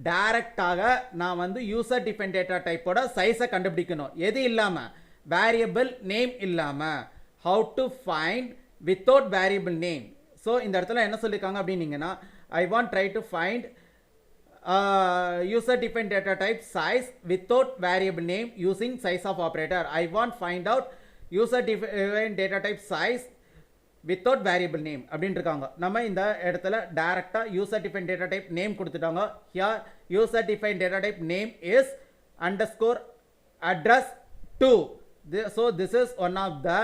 டைரக்டாக நான் வந்து யூசர் டிஃபைன் டேட்டா டைப்போட சைஸை கண்டுபிடிக்கணும். எது இல்லாமல், வேரியபிள் நேம் இல்லாமல். How to find without variable name. So இந்த இடத்துல என்ன சொல்லியிருக்காங்க அப்படின்னீங்கன்னா, ஐ want try to find user defined data type size without variable name using size of operator. I want find out user defined data type size without variable name அப்படினு இருக்காங்க. நம்ம இந்த இடத்துல டைரக்டா user defined data type name கொடுத்துட்டாங்க. here user defined data type name is underscore address 2. So this is one of the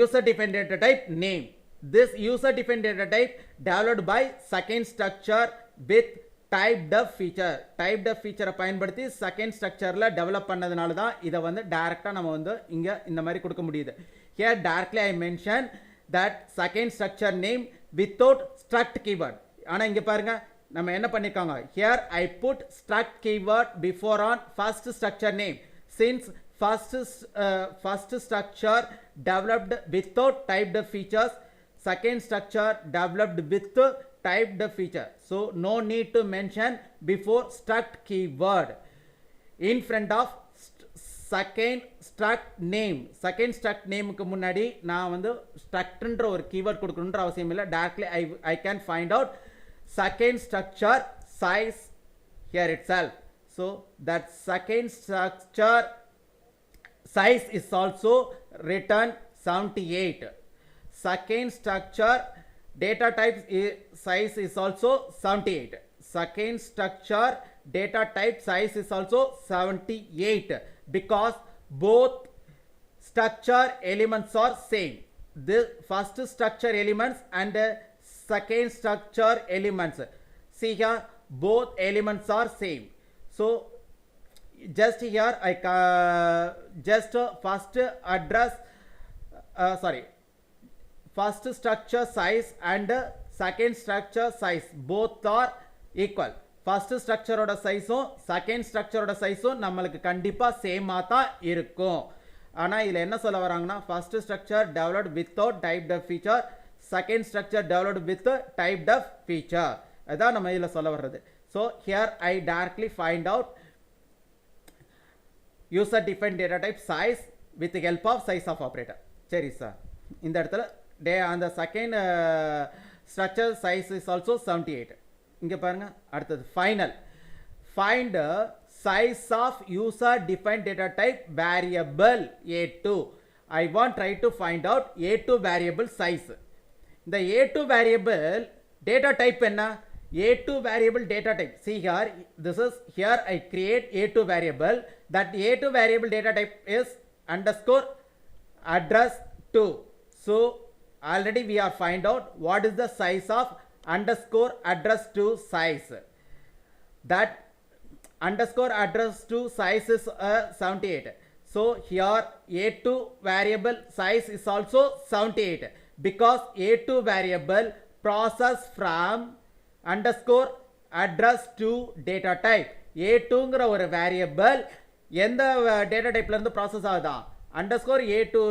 user defined data type name. This user defined data type developed by second structure with typedef feature. typedef feature பயன்படுத்தி second structureல develop பண்ணதுனால தான் இதை வந்து டைரக்டா நம்ம வந்து இங்க இந்த மாதிரி கொடுக்க முடியுது. Here directly I mention that second structure name without struct keyword. ஆனா இங்க பாருங்க நம்ம என்ன பண்ணிருக்காங்க, here I put struct keyword before on first structure name. Since first structure developed without typedef features, second structure developed with typedef feature, so no need to mention before struct keyword in front of second struct name. second struct name க்கு முன்னாடி நான் வந்து struct ன்ற ஒரு keyword கொடுக்கணும்ன்ற அவசியம் இல்லை. directly I can find out second structure size here itself. So that second structure size is also written 78. second structure data type size is also 78. second structure data type size is also 78 because both structure elements are same. The first structure elements and second structure elements, see here both elements are same. So just here I just first address first structure size and second structure size both are equal. first structure ஓட சைஸும் second structure ஓட சைஸும் நம்மளுக்கு கண்டிப்பா சேமா தான் இருக்கும். ஆனா இதுல என்ன சொல்ல வராங்கன்னா, first structure developed without typedef feature, second structure developed with typedef feature. அதான் நம்ம இதுல சொல்ல வர்றது. So here I directly find out user defined data type size with the help of size of operator. சரி சார், இந்த இடத்துல அந்த second structure size is also 78. இங்கே பாருங்க, அடுத்தது final find size of user defined data type variable A2. I want try to find out A2 variable size. இந்த A2 variable data type என்ன? A2 variable data type, see here, this is here I create A2 variable. That A2 variable data type is underscore address 2. So already we are find out what is the size of underscore address 2 size. That underscore address 2 size is 78. So here A2 variable size is also 78 because A2 variable process from underscore address 2 data type. A2 ங்கிற ஒரு variable எந்த data டைப்ல இருந்து process ஆகுதா? Underscore A2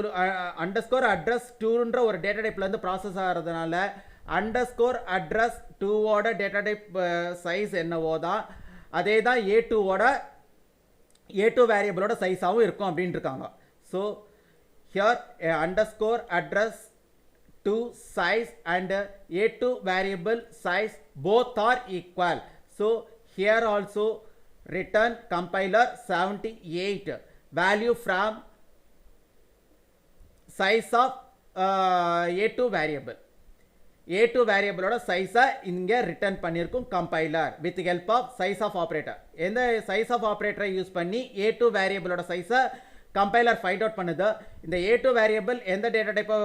underscore address 2ன்ற ஒரு data டைப்ல இருந்து process ஆகிறதுனால underscore address 2ஓட டேட்டா டைப் சைஸ் என்னவோ தான் அதே தான் A2 வேரியபிளோட சைஸாகவும் இருக்கும் அப்படின்னு இருக்காங்க. So here underscore address 2 size and A2 variable size both are equal. So here also return compiler 78 value from size of A2 variable. A2 variable ஓட சைஸை இங்கே ரிட்டர்ன் பண்ணியிருக்கும் compiler with help of size of operator. எந்த size of ஆப்ரேட்டரை use பண்ணி A2 வேரியபிளோட சைஸை compiler find out பண்ணுது. இந்த A2 வேரியபிள் எந்த டேட்டா டைப்பை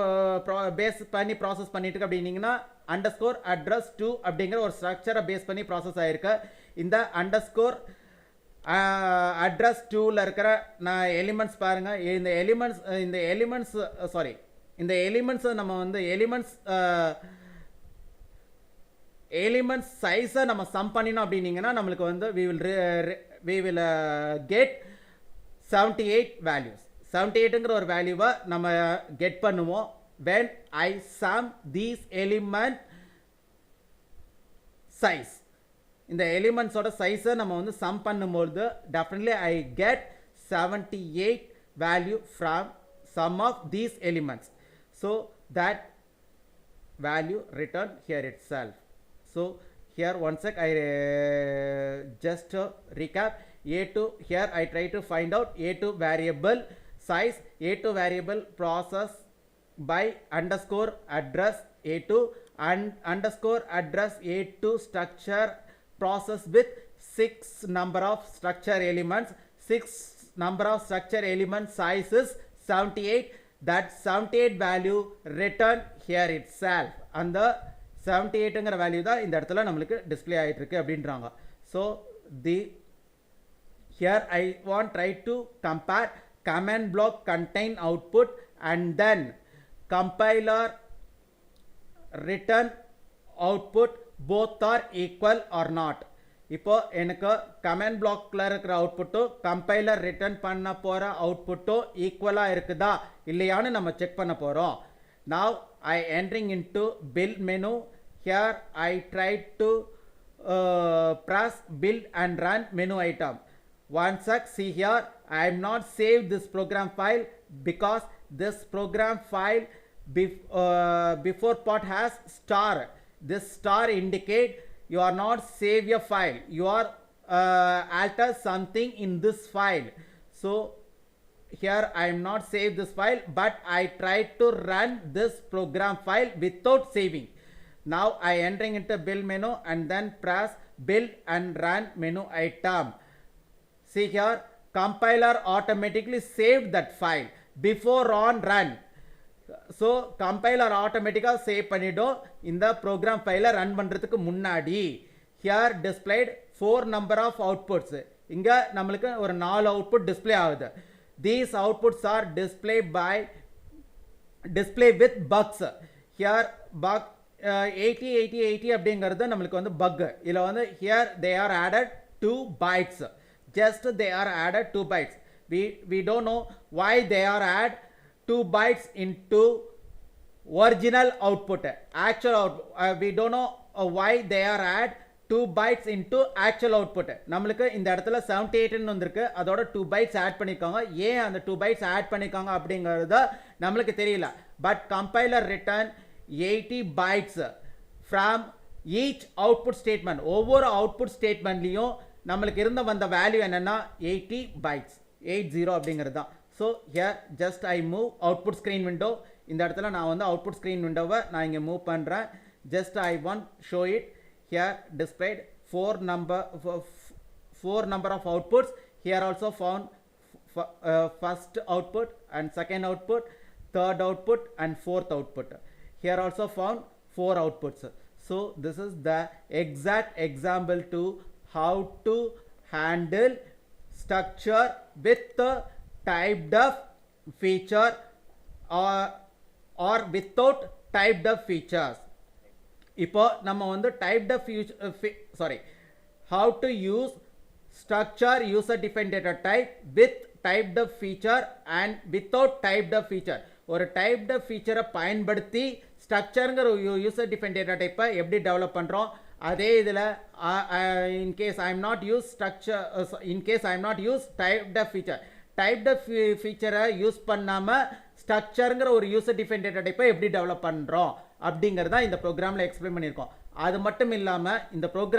பேஸ் பண்ணி ப்ராசஸ் பண்ணிட்டு இருக்கு அப்படின்னீங்கன்னா அண்டர்ஸ்கோர் அட்ரஸ் 2 அப்படிங்கிற ஒரு ஸ்ட்ரக்சரை பேஸ் பண்ணி ப்ராசஸ் ஆகிருக்கு. இந்த அண்டர்ஸ்கோர் அட்ரஸ் 2ல இருக்கிற நான் எலிமெண்ட்ஸ் பாருங்க. இந்த எலிமெண்ட்ஸ் நம்ம வந்து எலிமெண்ட்ஸ் சைஸை நம்ம சம் பண்ணினோம் அப்படின்னீங்கன்னா நம்மளுக்கு வந்து we will get 78 values. 78ங்கிற ஒரு வேல்யூவை நம்ம கெட் பண்ணுவோம் when I sum these element size. இந்த எலிமெண்ட்ஸோட சைஸை நம்ம வந்து சம் பண்ணும்போது definitely I get 78 value from some of these elements. So that value return here itself. So here one sec, I just recap. A2 here I try to find out A2 variable size, A2 variable process by underscore address A2 and underscore address A2 structure process with 6 number of structure elements. 6 number of structure element size is 78. That 78 value return here itself. And the 78ங்கிற value தான் இந்த இடத்துல நம்மளுக்கு display ஆயிட்டு இருக்கு அப்படின்றாங்க. So the here I want try to compare command block contain output and then compiler return output both are equal or not. இப்போ எனக்கு கமெண்ட் பிளாக்ல இருக்கிற அவுட்புட்டும் கம்பைலர் ரிட்டர்ன் பண்ண போற அவுட்புட்டும் ஈக்குவலா இருக்குதா இல்லையான்னு நம்ம செக் பண்ண போறோம். Now I entering into build menu. Here I try to press build and run menu item. One sec, see here I am not saved this program file because this program file before part has star. This star indicate you are not save your file, you are alter something in this file. So here I am not save this file, but I try to run this program file without saving. Now I entering into build menu and then press build and run menu item. See here compiler automatically saved that file before on run. So compiler automatically save பண்ணிடும் இந்த program file run பண்றதுக்கு முன்னாடி. Here displayed 4 number of outputs. இங்க நம்மளுக்கு ஒரு 4 output display ஆகுது. These outputs are display with bugs. Here bug 80 அப்படிங்கிறது நம்மளுக்கு வந்து bug. இதுல வந்து here they are added 2 bytes. Just they are added 2 bytes. We don't know why they are add 2 bytes into original output. Actual output we don't know why they are add 2 bytes into actual output. நம்மளுக்கு இந்த இடத்துல 78 ன்னு வந்திருக்கு, அதோட 2 bytes add பண்ணிருக்காங்க. ஏன் அந்த 2 bytes add பண்ணிருக்காங்க அப்படிங்கறது நம்மளுக்கு தெரியல. But compiler return 80 bytes from each output statement. ஒவ்வொரு output statementலயும் நம்மளுக்கு இருந்த வந்த வேல்யூ என்னன்னா 80 bytes 80 அப்படிங்கிறது தான். So here just I move output screen window. இந்த இடத்துல நான் வந்து output screen window-வை நான் இங்க மூவ் பண்றேன். Just I want show it. Here displayed 4 number of outputs. Here also found first output and second output, third output and fourth output. Here also found 4 outputs. So this is the exact example to how to handle structure with the typedef feature or without typedef features. இப்போ நம்ம வந்து typedef how to use structure user defined data type with typedef feature and without typedef feature. ஒரு typedef feature பயன்படுத்தி structureங்கிற user defined data type எப்படி develop பண்றோம், அதே இதுல in case I am not use structure in case I am not use typedef feature, typedef feature use பண்ணாம structureங்கிற ஒரு user defined data type எப்படி develop பண்றோம் அப்படிங்கறத இந்த ப்ரோக்ராம்ல எக்ஸ்பிளைன் பண்ணிருக்கோம். அது மட்டும் இல்லாம இந்த ப்ரோக்ராம்